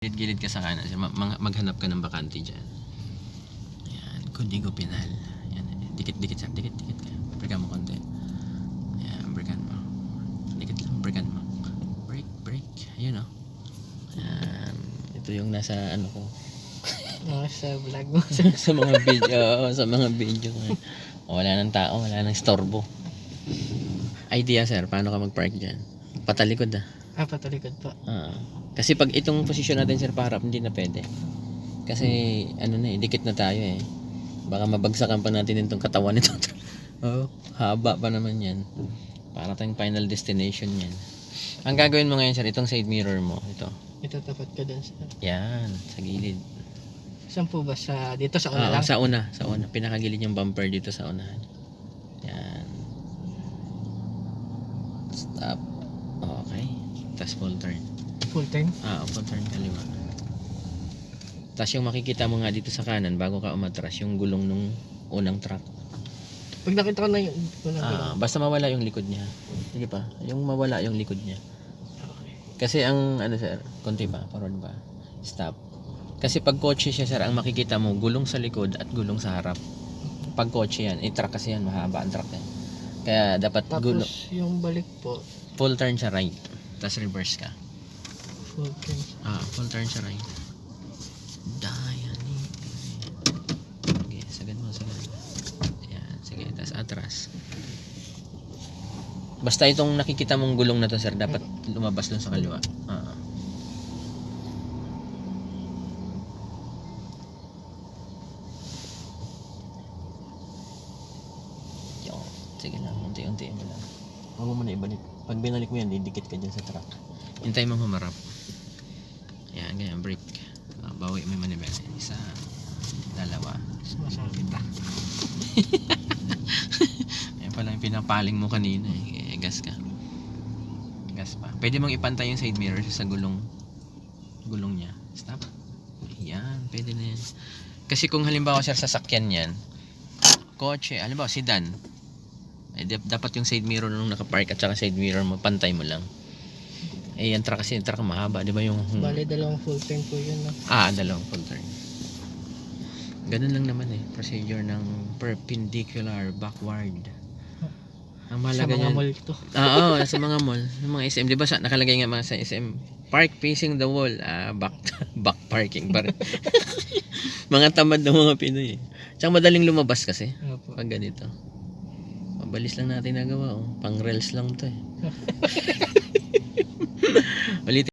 Gilid-gilid ka sa kanan, maghanap ka ng bakante dyan. Ayan, Código Penal. Ayan, dikit-dikit ka. Breakan mo konti. Ayan, breakan mo. Dikit lang, breakan mo. Break. Ayun o. Ayan, ito yung nasa ano ko. Sa vlog mo. sa mga video. Wala nang tao, wala nang storbo. Idea sir, paano ka mag-park dyan? Patalikod Patalikod po. Kasi pag itong posisyon natin sir paharap, hindi na pwede. Kasi dikit na tayo eh. Baka mabagsakan pa natin itong katawan nito. Haba pa naman yan. Para tayong final destination yan. Ang gagawin mo ngayon sir, itong side mirror mo, ito. Itatapat ka dun sir. Yan, sa gilid. Saan po ba? Dito sa una lang? Sa una. Pinakagilid yung bumper dito sa unahan. Yan. Stop. Okay. Tapos full turn. Full turn? Full turn kaliwa. Tapos yung makikita mo nga dito sa kanan bago ka umatras, yung gulong nung unang truck. Pag nakita ko na yung Basta mawala yung likod niya. Sige pa, yung mawala yung likod niya. Okay. Kasi ang sir, konti pa, forward ba? Stop. Kasi pag kotse siya sir, ang makikita mo gulong sa likod at gulong sa harap. Pag kotse yan, truck kasi yan, mahaba ang truck yan. Kaya dapat gulong. Tapos yung balik po, Full turn sa right. Tapos reverse ka. full turn. Full turn sa right. Okay, sagad mo. Ayan, sige, tapos atras. Basta itong nakikita mong gulong na to sir, dapat lumabas dun sa kaliwa. Sige lang, unti-unti mo lang. Huwag mo muna ibalik. Pag binalik mo yan, didikit ka dyan sa truck. Hintay mo humarap. Ayan, ganyan, brake. Bawi mo yung manibela. Isa, dalawa. Masakit Ayan pala yung pinapaling mo kanina eh. Gas ka. Gas pa. Pwede mong ipantay yung side mirror sa gulong niya. Stop. Ayan, pwede na yan. Kasi kung halimbawa sir, sasakyan yan, kotse, halimbawa sedan, dapat yung side mirror nung nakapark at saka side mirror mo, pantay mo lang. Yung truck kasi, yung truck mahaba, di ba yung... Bale, dalawang full turn po yun. No? Dalawang full turn. Ganun lang naman eh, procedure ng perpendicular backward. Ang mahalaga sa mga yan, mall to. sa mga mall, yung mga SM, di ba nakalagay nga mga sa SM, park facing the wall, back parking pa rin. Mga tamad ng mga Pinoy eh. Tsaka madaling lumabas kasi, pag ganito. Mabalis lang natin nagawa, pang reels lang to eh.